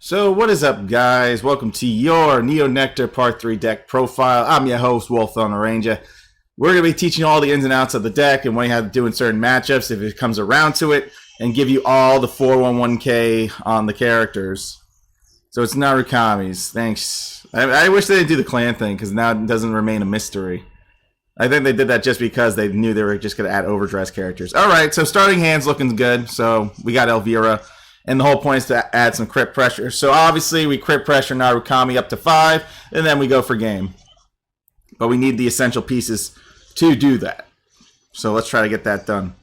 So what is up, guys? Welcome to your Nectar Part 3 deck profile. I'm your host, Wolf on Ranger. We're going to be teaching you all the ins and outs of the deck and what you have to do in certain matchups if it comes around to it, and give you all the 411k on the characters. So it's Narukami's. Thanks. I wish they didn't do the clan thing, because now it doesn't remain a mystery. I think they did that just because they knew they were just going to add overdressed characters. Alright, so starting hand's looking good. So we got Elvira. And the whole point is to add some crit pressure. So obviously we crit pressure Narukami up to 5, and then we go for game. But we need the essential pieces to do that. So let's try to get that done.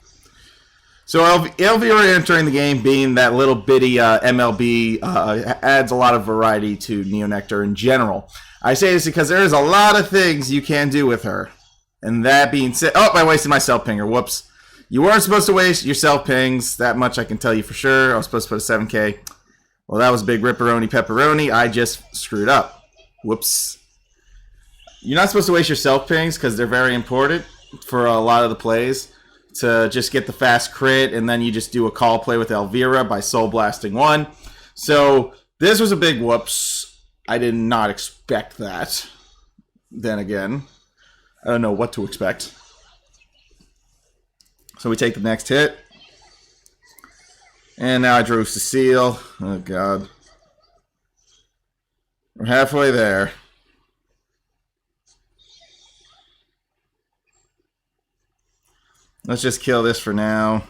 So Elvira entering the game, being that little bitty MLB, adds a lot of variety to Nectar in general. I say this because there is a lot of things you can do with her. And that being said... Oh, I wasted my self pinger. Whoops. You weren't supposed to waste your self pings. That much I can tell you for sure. I was supposed to put a 7k. Well, that was big ripperoni pepperoni. I just screwed up. Whoops. You're not supposed to waste your self pings because they're very important for a lot of the plays. To just get the fast crit, and then you just do a call play with Elvira by soul blasting 1. So this was a big whoops. I did not expect that. Then again, I don't know what to expect. So we take the next hit. And now I drew Cecile. Oh, God. We're halfway there. Let's just kill this for now.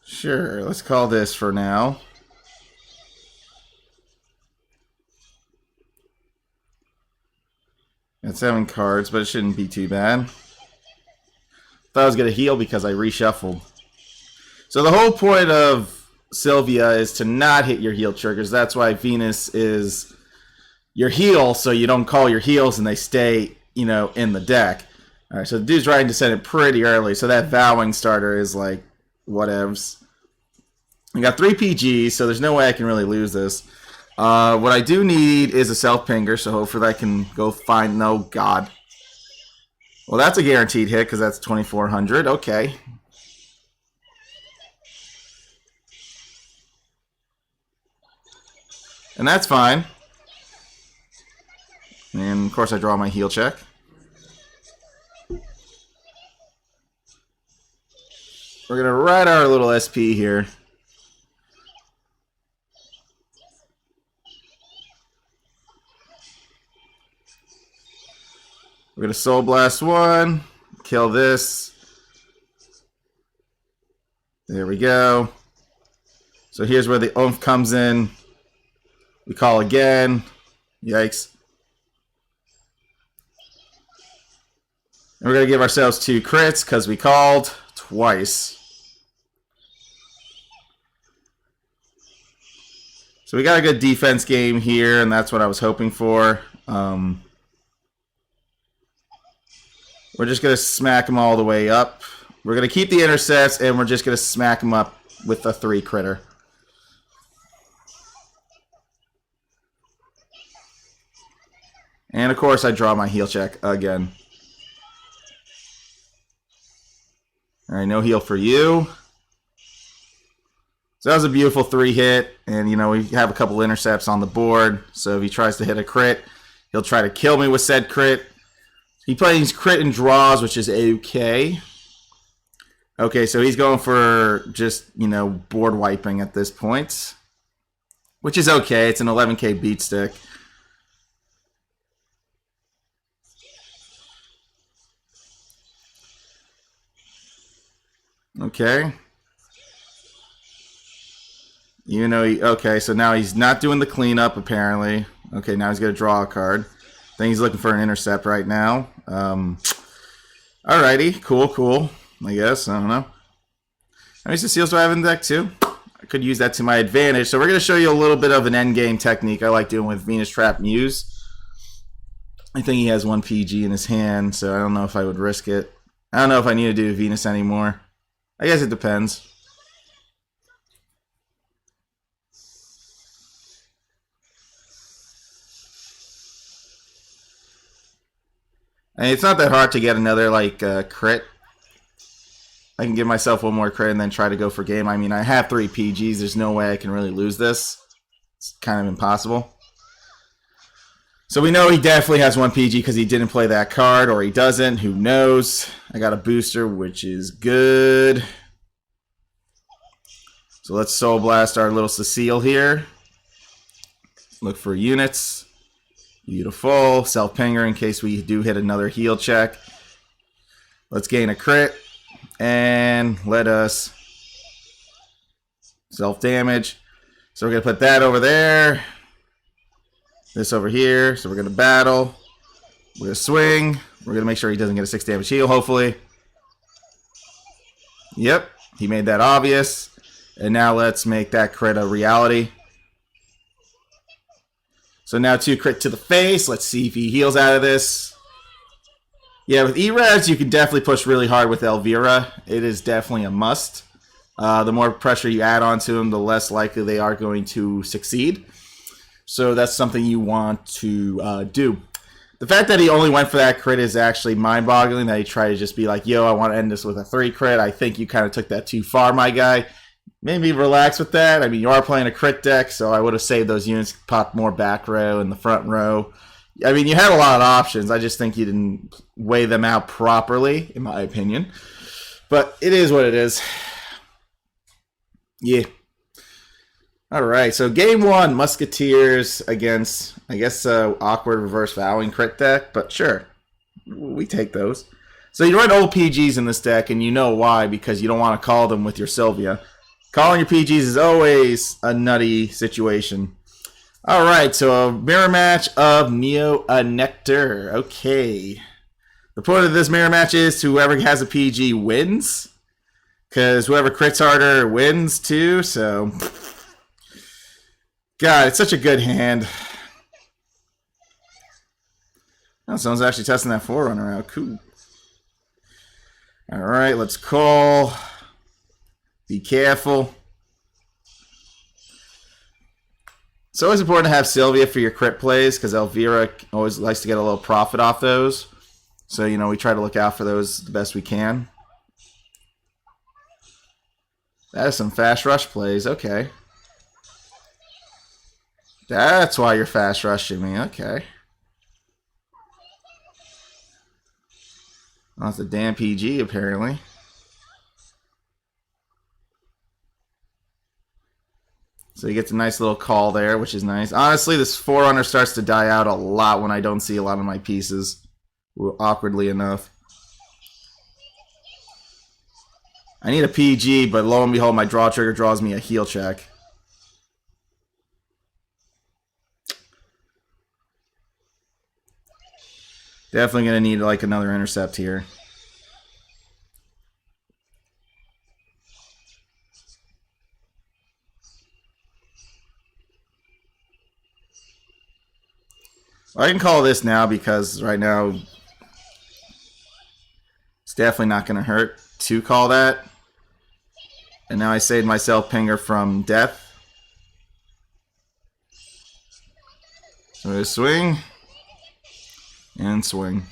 Sure, let's call this for now. Got 7 cards, but it shouldn't be too bad. Thought I was going to heal because I reshuffled. So the whole point of Sylvia is to not hit your heal triggers. That's why Venus is your heal, so you don't call your heals and they stay, in the deck. Alright, so the dude's riding Descendant pretty early, so that Vowing starter is like, whatevs. I got 3 PGs, so there's no way I can really lose this. What I do need is a self-pinger, so hopefully I can go find... No, God. Well, that's a guaranteed hit, because that's 2,400. Okay. And that's fine. And, of course, I draw my heal check. We're going to ride our little SP here. We're going to Soul Blast 1, kill this. There we go. So here's where the oomph comes in. We call again. Yikes. And we're going to give ourselves 2 crits because we called twice. So we got a good defense game here, and that's what I was hoping for. We're just going to smack them all the way up. We're going to keep the intercepts, and we're just going to smack them up with a 3 critter. And, of course, I draw my heal check again. Alright, no heal for you. So that was a beautiful 3 hit, and, we have a couple intercepts on the board. So if he tries to hit a crit, he'll try to kill me with said crit. He plays crit and draws, which is okay. Okay, so he's going for just, board wiping at this point. Which is okay. It's an 11k beat stick. Okay. Okay, so now he's not doing the cleanup, apparently. Okay, now he's going to draw a card. I think he's looking for an intercept right now. Alrighty, cool. I guess, I don't know. How many Ceciles do I have in the deck too? I could use that to my advantage. So we're going to show you a little bit of an endgame technique I like doing with Venus Trap Muse. I think he has 1 PG in his hand, so I don't know if I would risk it. I don't know if I need to do Venus anymore. I guess it depends. And it's not that hard to get another, crit. I can give myself one more crit and then try to go for game. I mean, I have 3 PGs. There's no way I can really lose this. It's kind of impossible. So we know he definitely has 1 PG because he didn't play that card, or he doesn't. Who knows? I got a booster, which is good. So let's Soul Blast our little Cecile here. Look for units. Beautiful. Self-pinger in case we do hit another heal check. Let's gain a crit. And let us self-damage. So we're going to put that over there. This over here. So we're going to battle. We're going to swing. We're going to make sure he doesn't get a 6 damage heal, hopefully. Yep. He made that obvious. And now let's make that crit a reality. So now 2 crit to the face. Let's see if he heals out of this. Yeah, with E-Res, you can definitely push really hard with Elvira. It is definitely a must. The more pressure you add onto them, the less likely they are going to succeed. So that's something you want to do. The fact that he only went for that crit is actually mind-boggling, that he tried to just be like, yo, I want to end this with a 3 crit. I think you kind of took that too far, my guy. Maybe relax with that. I mean, you are playing a crit deck, so I would have saved those units, popped more back row and the front row. I mean, you had a lot of options. I just think you didn't weigh them out properly, in my opinion. But it is what it is. Yeah. All right, so game 1, Musketeers against, I guess, awkward reverse vowing crit deck, but sure, we take those. So you run old PGs in this deck, and you know why, because you don't want to call them with your Sylvia. Calling your PGs is always a nutty situation. All right, so a mirror match of Neo Nectar. Okay. The point of this mirror match is whoever has a PG wins, because whoever crits harder wins too, so... God, it's such a good hand. Oh, someone's actually testing that Forerunner out. Cool. All right, let's call. Be careful. It's always important to have Sylvia for your crit plays because Elvira always likes to get a little profit off those. So, you know, we try to look out for those the best we can. That is some fast rush plays. Okay. That's why you're fast rushing me. Okay. Well, that's a damn PG, apparently. So he gets a nice little call there, which is nice. Honestly, this Forerunner starts to die out a lot when I don't see a lot of my pieces, awkwardly enough. I need a PG, but lo and behold, my draw trigger draws me a heal check. Definitely going to need like another intercept here. I can call this now because right now it's definitely not going to hurt to call that. And now I saved myself Pinger from death. So I swing. And swing.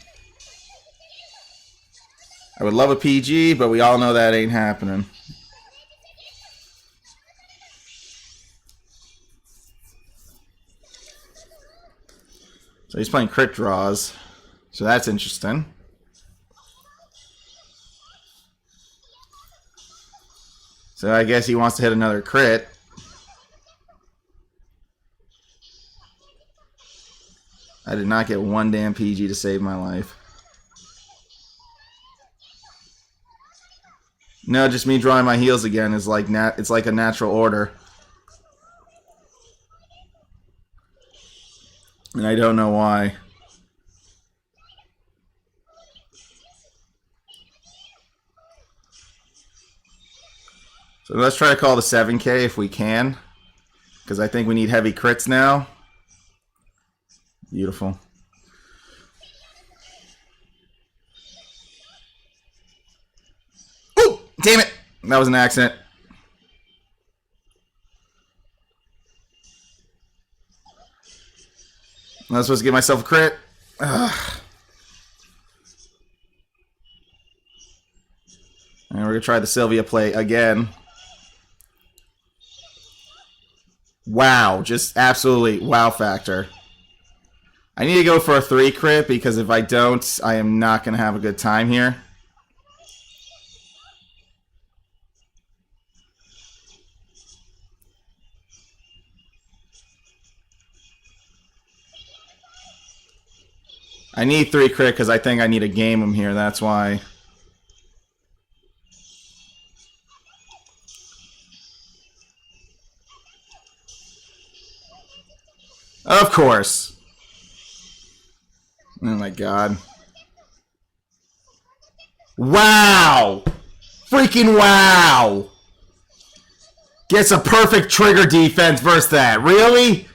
I would love a PG, but we all know that ain't happening. So he's playing crit draws. So that's interesting. So I guess he wants to hit another crit. I did not get one damn PG to save my life. No, just me drawing my heals again is like it's like a natural order. And I don't know why. So let's try to call the 7K if we can. Because I think we need heavy crits now. Beautiful. Ooh! Damn it! That was an accident. I was supposed to give myself a crit. Ugh. And we're going to try the Sylvia play again. Wow, just absolutely wow factor. I need to go for a 3 crit because if I don't, I am not going to have a good time here. I need 3 crit because I think I need to game him here, that's why. Of course. Oh my god. Wow! Freaking wow! Gets a perfect trigger defense versus that. Really?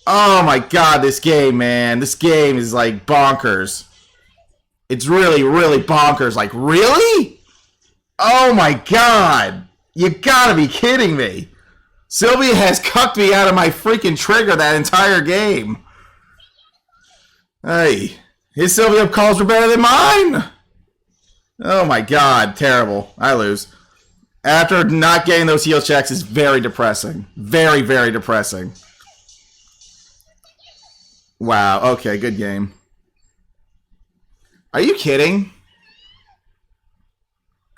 Oh my god, this game, man. This game is like bonkers. It's really, really bonkers. Like, really? Oh my god. You gotta be kidding me. Sylvia has cucked me out of my freaking trigger that entire game. Hey, his Sylvia calls were better than mine. Oh my god, terrible. I lose. After not getting those heal checks is very depressing. Very, very depressing. Wow, okay, good game. Are you kidding?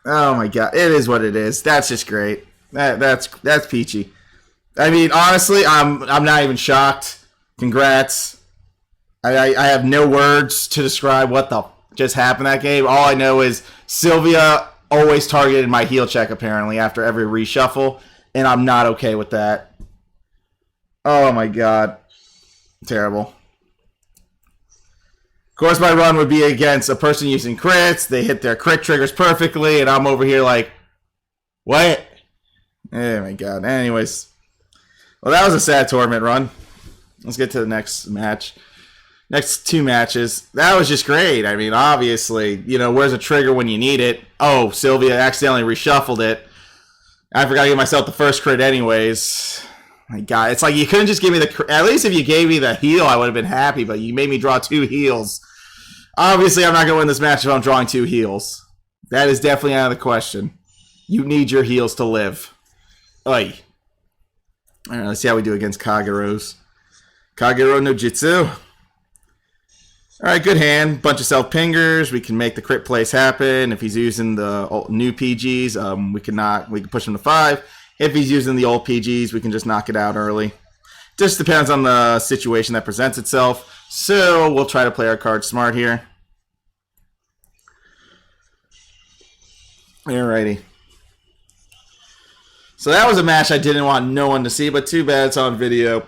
Oh my god, it is what it is. That's just great. That's peachy. I mean, honestly, I'm not even shocked. Congrats. I have no words to describe what the just happened that game. All I know is Sylvia always targeted my heal check apparently after every reshuffle, and I'm not okay with that. Oh my god. Terrible. Of course, my run would be against a person using crits. They hit their crit triggers perfectly, and I'm over here like, what? Oh my god. Anyways. Well, that was a sad tournament run. Let's get to the next match. Next 2 matches. That was just great. I mean, obviously, you know, where's a trigger when you need it? Oh, Sylvia accidentally reshuffled it. I forgot to give myself the first crit anyways. My god, it's like you couldn't just give me the... At least if you gave me the heal, I would have been happy, but you made me draw 2 heals. Obviously, I'm not going to win this match if I'm drawing 2 heals. That is definitely out of the question. You need your heals to live. Oi. Alright, let's see how we do against Kagero's. Kagero no Jitsu. Alright, good hand. Bunch of self-pingers. We can make the crit plays happen. If he's using the new PGs, we can push him to 5. If he's using the old PGs, we can just knock it out early. Just depends on the situation that presents itself. So we'll try to play our cards smart here. Alrighty. So that was a match I didn't want no one to see, but too bad it's on video.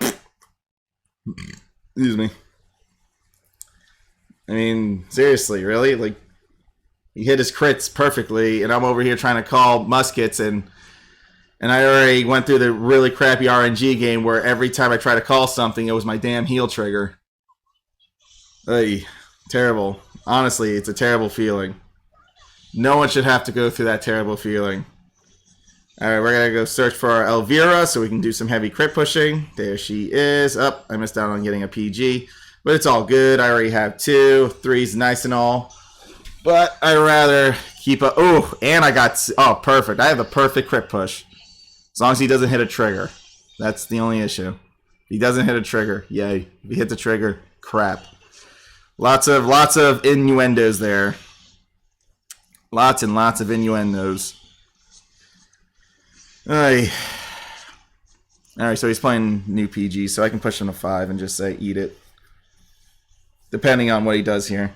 Excuse me. I mean, seriously, really? Like, he hit his crits perfectly, and I'm over here trying to call muskets, and I already went through the really crappy RNG game where every time I try to call something, it was my damn heal trigger. Ay, terrible. Honestly, it's a terrible feeling. No one should have to go through that terrible feeling. Alright, we're going to go search for our Elvira so we can do some heavy crit pushing. There she is. Oh, I missed out on getting a PG. But it's all good. I already have 2. 3's nice and all. But I'd rather keep a... Oh, and I got... Oh, perfect. I have a perfect crit push. As long as he doesn't hit a trigger. That's the only issue. If he doesn't hit a trigger, yay. If he hits a trigger, crap. Lots of innuendos there. Lots and lots of innuendos. Alright, so he's playing new PG, so I can push him to 5 and just say, eat it. Depending on what he does here.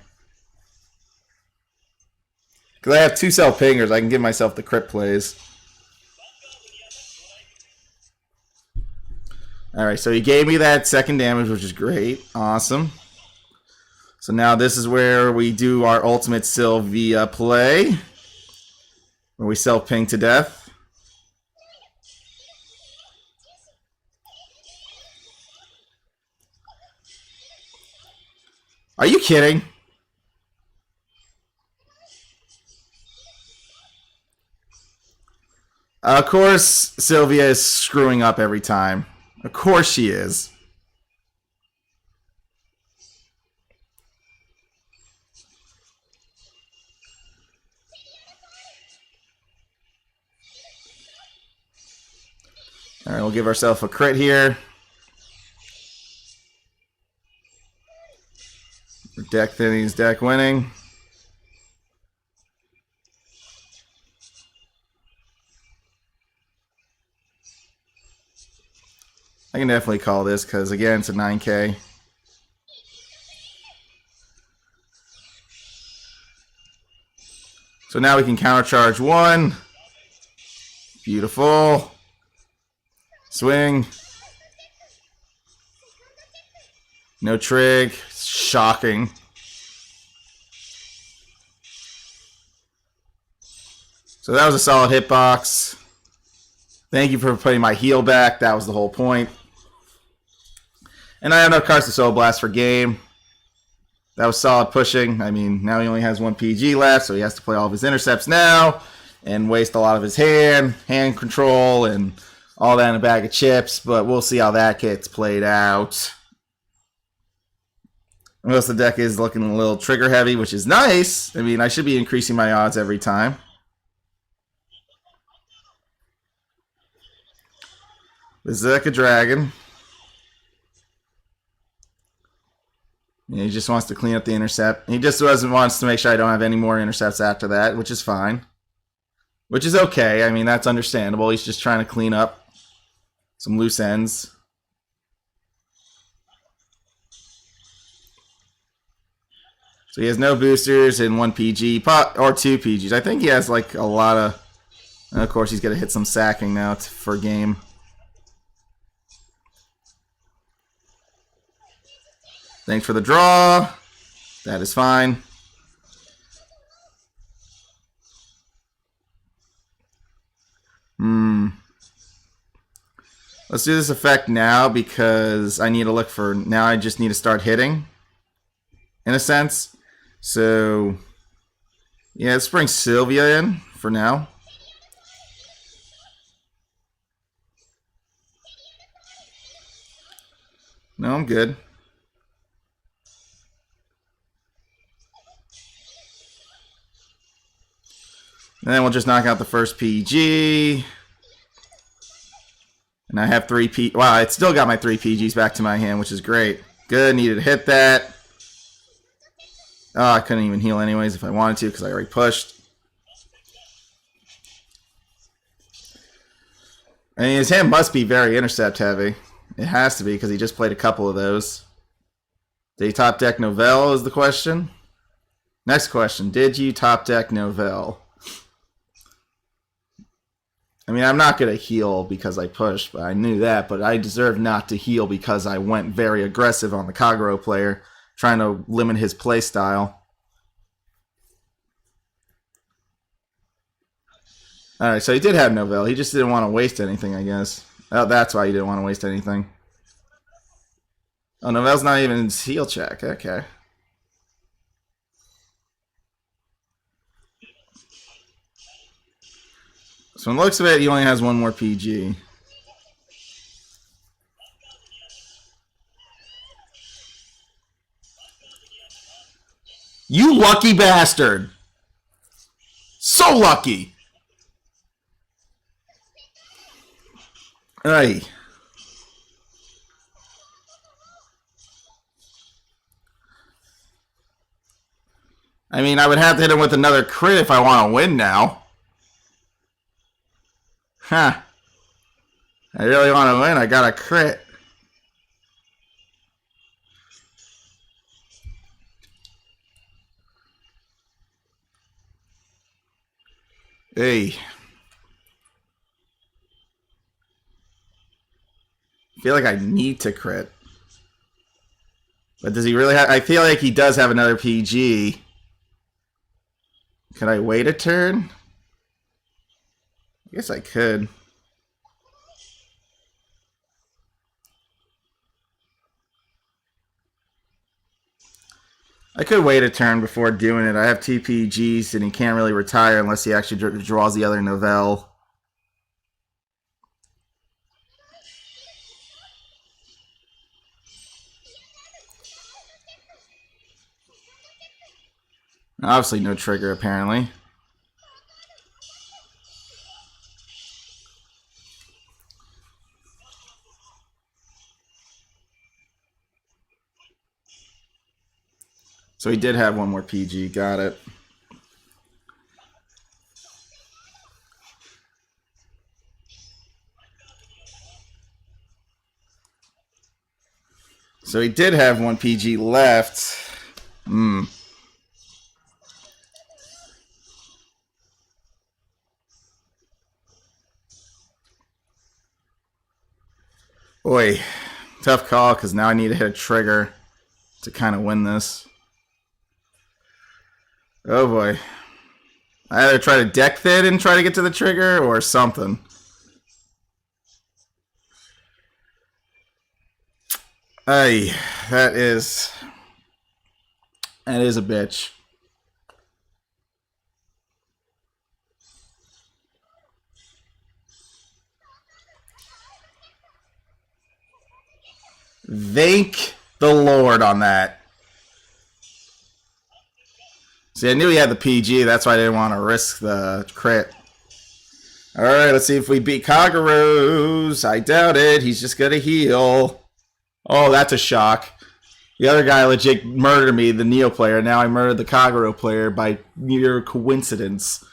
Because I have 2 self-pingers, I can give myself the crit plays. Alright, so he gave me that second damage, which is great. Awesome. So now this is where we do our ultimate Sylvia play. Where we self-ping to death. Are you kidding? Of course, Sylvia is screwing up every time. Of course she is. All right, we'll give ourselves a crit here. Deck thinnings, deck winning. I can definitely call this because, again, it's a 9K. So now we can countercharge one. Beautiful. Swing. No trig. Shocking. So that was a solid hitbox. Thank you for putting my heal back. That was the whole point. And I have no cards to Soul Blast for game. That was solid pushing. I mean, now he only has one PG left, so he has to play all of his intercepts now and waste a lot of his hand control, and all that in a bag of chips. But we'll see how that gets played out. Most of the deck is looking a little trigger heavy, which is nice. I mean, I should be increasing my odds every time. Berserker Dragon. He just wants to clean up the intercept. He just wants to make sure I don't have any more intercepts after that, which is fine. Which is okay. I mean, that's understandable. He's just trying to clean up some loose ends. So he has no boosters and one PG, or two PGs. I think he has like a lot of... And of course, he's going to hit some sacking now for game. Thanks for the draw. That is fine. Let's do this effect now because I need to look for... Now I just need to start hitting, in a sense. So, yeah, let's bring Sylvia in for now. No, I'm good. And then we'll just knock out the first PG. And I have 3 P... Wow, I still got my 3 PGs back to my hand, which is great. Good, needed to hit that. Oh, I couldn't even heal anyways if I wanted to because I already pushed. I mean, his hand must be very intercept heavy. It has to be because he just played a couple of those. Did he top deck Novell is the question. Next question. Did you top deck Novell? I mean, I'm not going to heal because I pushed, but I knew that. But I deserve not to heal because I went very aggressive on the Kagero player, trying to limit his play style. Alright, so he did have Novell. He just didn't want to waste anything, I guess. Oh, that's why he didn't want to waste anything. Oh, Novell's not even in his heal check. Okay. So from the looks of it, he only has one more PG. You lucky bastard! So lucky! Hey. I mean, I would have to hit him with another crit if I want to win now. Huh. I really want to win. I got a crit. Hey. I feel like I need to crit. But does he really have... I feel like he does have another PG. Can I wait a turn? I guess I could. I could wait a turn before doing it. I have 2 PGs and he can't really retire unless he actually draws the other Novell. Obviously no trigger, apparently. So he did have one more PG. Got it. So he did have one PG left. Boy, tough call because now I need to hit a trigger to kind of win this. Oh boy. I either try to deck thin and try to get to the trigger or something. Ay, that is a bitch. Thank the Lord on that. See, I knew he had the PG. That's why I didn't want to risk the crit. All right, let's see if we beat Kagero's. I doubt it. He's just going to heal. Oh, that's a shock. The other guy legit murdered me, the Neo player. Now I murdered the Kagero player by mere coincidence.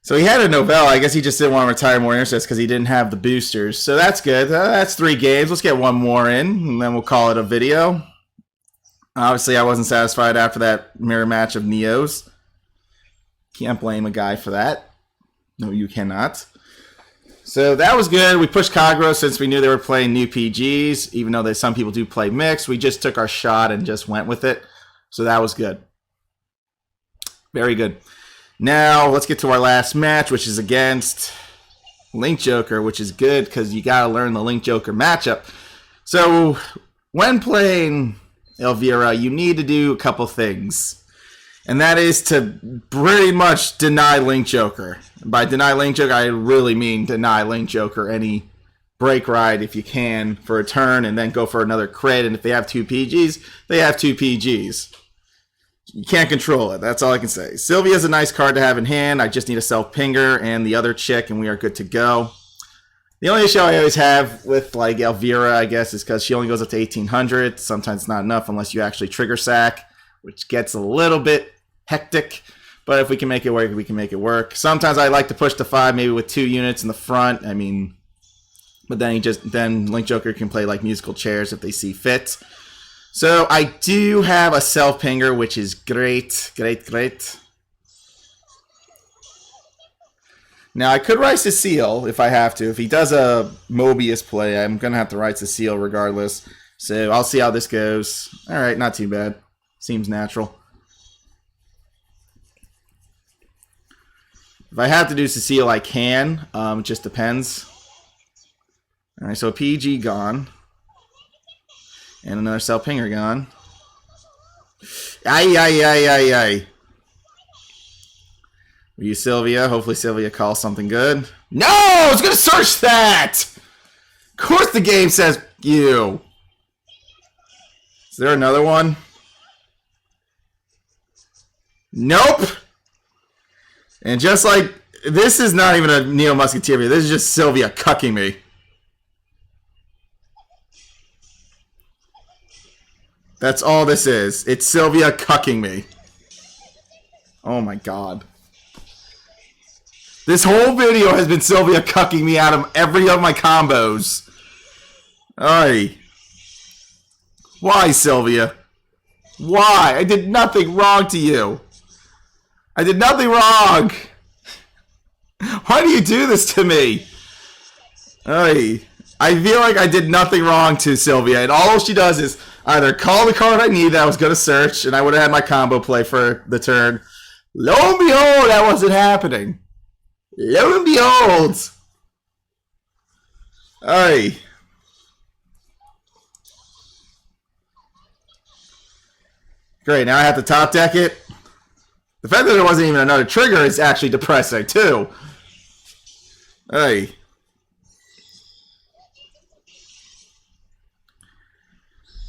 So he had a Novell. I guess he just didn't want to retire more interest because he didn't have the boosters. So that's good. That's 3 games. Let's get one more in, and then we'll call it a video. Obviously, I wasn't satisfied after that mirror match of Neos. Can't blame a guy for that. No, you cannot. So that was good. We pushed Kagero since we knew they were playing new PGs. Even though some people do play mixed, we just took our shot and just went with it. So that was good. Very good. Now, let's get to our last match, which is against Link Joker, which is good because you got to learn the Link Joker matchup. So when playing Elvira, you need to do a couple things. And that is to pretty much deny Link Joker. By deny Link Joker, I really mean deny Link Joker any break ride if you can for a turn and then go for another crit. And if they have 2 PGs, they have 2 PGs. You can't control it. That's all I can say. Sylvia is a nice card to have in hand. I just need a self-pinger and the other chick, and we are good to go. The only issue I always have with like Elvira, I guess, is because she only goes up to 1800. Sometimes it's not enough unless you actually trigger sack, which gets a little bit hectic. But if we can make it work, we can make it work. Sometimes I like to push to 5, maybe with 2 units in the front. I mean, but then Link Joker can play like musical chairs if they see fit. So I do have a self-pinger, which is great, great. Now, I could Rise to Seal if I have to. If he does a Mobius play, I'm going to have to Rise to Seal regardless. So I'll see how this goes. All right, not too bad. Seems natural. If I have to do Cecile, I can. It just depends. All right, so PG gone. And another self-pinger gone. Ay. Will you, Sylvia? Hopefully Sylvia calls something good. No! I was going to search that! Of course the game says you. Is there another one? Nope! And just like... This is not even a Neo Musketeer video. This is just Sylvia cucking me. That's all this is. It's Sylvia cucking me. Oh my god. This whole video has been Sylvia cucking me out of every of my combos. Ay. Why, Sylvia? Why? I did nothing wrong to you. I did nothing wrong. Why do you do this to me? Ay. I feel like I did nothing wrong to Sylvia, and all she does is either call the card I need that I was going to search, and I would have had my combo play for the turn. Lo and behold, that wasn't happening. Lo and behold. Ay. Great, now I have to top deck it. The fact that there wasn't even another trigger is actually depressing, too. Ay.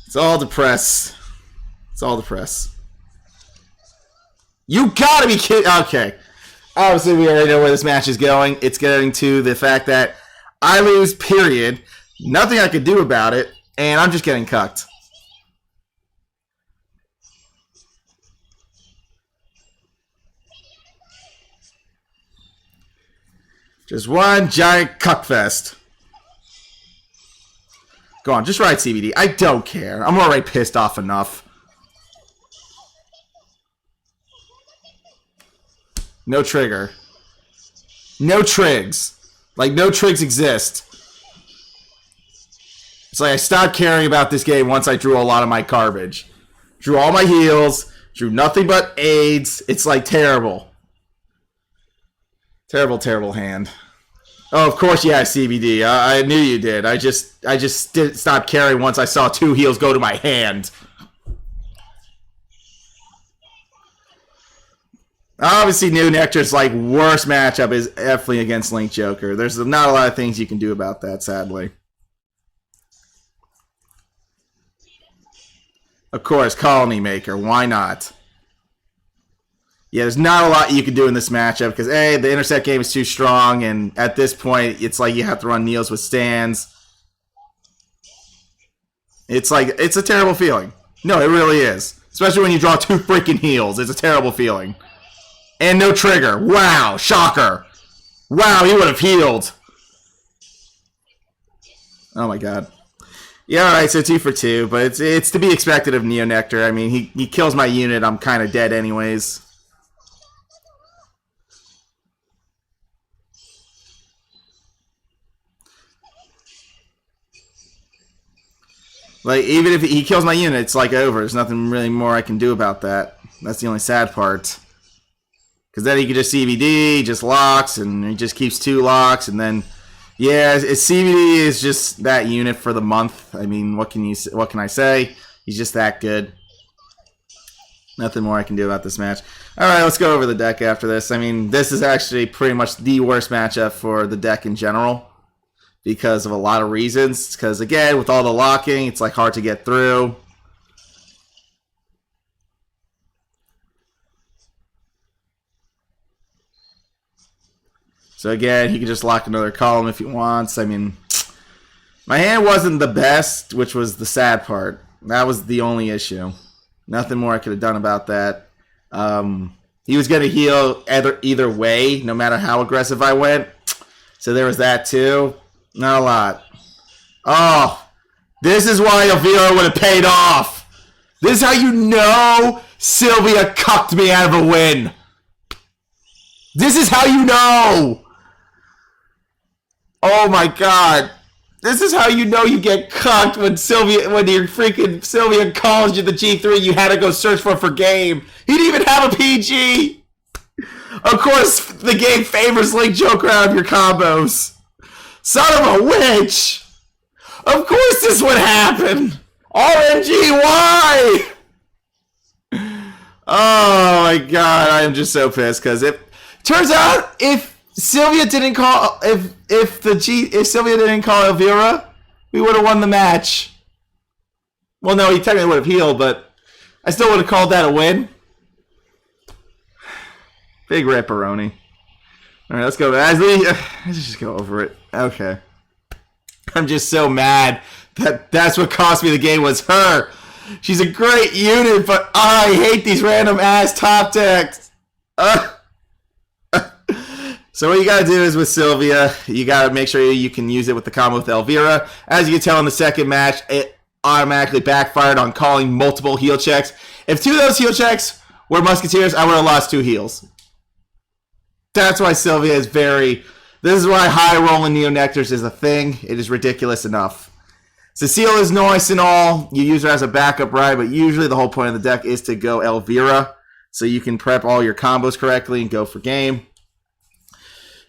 It's all depressed. It's all depressed. You gotta be kidding. Okay. Obviously, we already know where this match is going. It's getting to the fact that I lose, period. Nothing I could do about it. And I'm just getting cucked. Just one giant cuckfest. Go on, just ride CBD. I don't care. I'm already pissed off enough. No trigger. No trigs. Like, no trigs exist. It's like I stopped caring about this game once I drew a lot of my garbage. Drew all my heals. Drew nothing but aids. It's like terrible. Terrible, terrible hand. Oh, of course you have CBD. I knew you did. I just didn't stop caring once I saw 2 heals go to my hand. Obviously, New Nectar's like worst matchup is definitely against Link Joker. There's not a lot of things you can do about that, sadly. Of course, Colony Maker. Why not? Yeah, there's not a lot you can do in this matchup because, A, the intercept game is too strong, and at this point, it's like you have to run Neos with stands. It's like, it's a terrible feeling. No, it really is. Especially when you draw 2 freaking heals. It's a terrible feeling. And no trigger. Wow, shocker. Wow, he would have healed. Oh my god. Yeah, alright, so 2 for 2, but it's to be expected of Neo Nectar. I mean, he kills my unit, I'm kind of dead anyways. Like, even if he kills my unit, it's like over. There's nothing really more I can do about that. That's the only sad part. Because then he can just CBD, just locks, and he just keeps 2 locks, and then, yeah, CBD is just that unit for the month. I mean, what can I say? He's just that good. Nothing more I can do about this match. All right, let's go over the deck after this. I mean, this is actually pretty much the worst matchup for the deck in general because of a lot of reasons. Because, again, with all the locking, it's like hard to get through. So again, he can just lock another column if he wants. I mean, my hand wasn't the best, which was the sad part. That was the only issue. Nothing more I could have done about that. He was going to heal either way, no matter how aggressive I went. So there was that too. Not a lot. Oh, this is why Elvira would have paid off. This is how you know Sylvia cucked me out of a win. This is how you know. Oh my god. This is how you know you get cucked when your freaking Sylvia calls you the G3, you had to go search for game. He didn't even have a PG. Of course, the game favors Link Joker out of your combos. Son of a witch. Of course this would happen. RNG, why? Oh my god, I am just so pissed because turns out if Sylvia didn't call if Sylvia didn't call Elvira, we would have won the match. Well, no, he technically would have healed, but I still would have called that a win. Big ripperoni. All right, let's go. Let's just go over it. Okay. I'm just so mad that's what cost me the game was her. She's a great unit, but I hate these random ass top decks. So what you gotta do is with Sylvia, you gotta make sure you can use it with the combo with Elvira. As you can tell in the second match, it automatically backfired on calling multiple heal checks. If 2 of those heal checks were Musketeers, I would have lost 2 heals. That's why Sylvia is this is why high rolling Neo Nectars is a thing. It is ridiculous enough. Cecile is nice and all. You use her as a backup, right? But usually the whole point of the deck is to go Elvira, so you can prep all your combos correctly and go for game.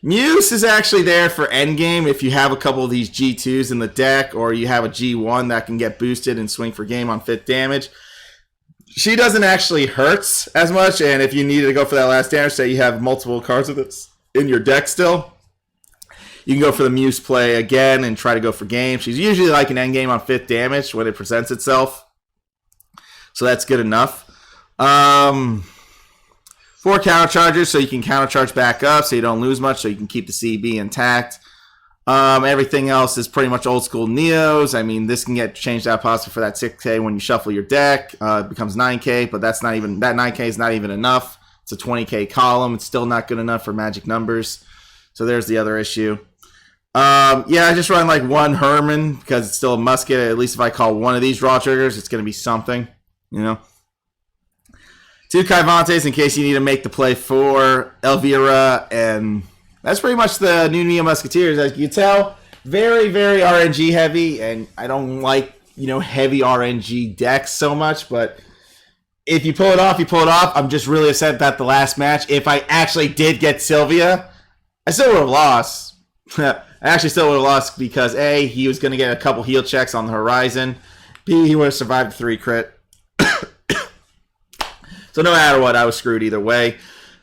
Muse is actually there for endgame if you have a couple of these G2s in the deck, or you have a G1 that can get boosted and swing for game on 5th damage. She doesn't actually hurt as much, and if you needed to go for that last damage, say you have multiple cards of this in your deck still, you can go for the Muse play again and try to go for game. She's usually like an endgame on 5th damage when it presents itself, so that's good enough. 4 counter charges, so you can counter charge back up, so you don't lose much, so you can keep the CB intact. Everything else is pretty much old school Neos. I mean, this can get changed out possibly for that 6K when you shuffle your deck. It becomes 9K, but that 9K is not even enough. It's a 20K column. It's still not good enough for magic numbers. So there's the other issue. Yeah, I just run like one Herman because it's still a musket. At least if I call one of these draw triggers, it's going to be something, you know. 2 Kaivantes in case you need to make the play for Elvira, and that's pretty much the new Neo Musketeers. As you can tell, very, very RNG heavy, and I don't like, you know, heavy RNG decks so much, but if you pull it off, you pull it off. I'm just really upset about the last match. If I actually did get Sylvia, I still would have lost. I actually still would have lost because A, he was going to get a couple heal checks on the horizon. B, he would have survived 3 crit. So no matter what, I was screwed either way.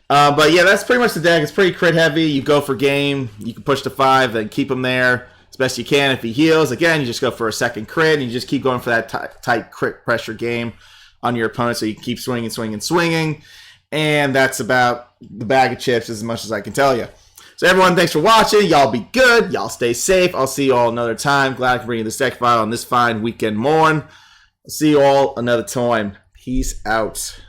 But yeah, that's pretty much the deck. It's pretty crit heavy. You go for game. You can push to 5 and keep him there as best you can. If he heals, again, you just go for a second crit. And you just keep going for that tight crit pressure game on your opponent. So you keep swinging, swinging, swinging. And that's about the bag of chips as much as I can tell you. So everyone, thanks for watching. Y'all be good. Y'all stay safe. I'll see you all another time. Glad I can bring you this deck file on this fine weekend morn. I'll see you all another time. Peace out.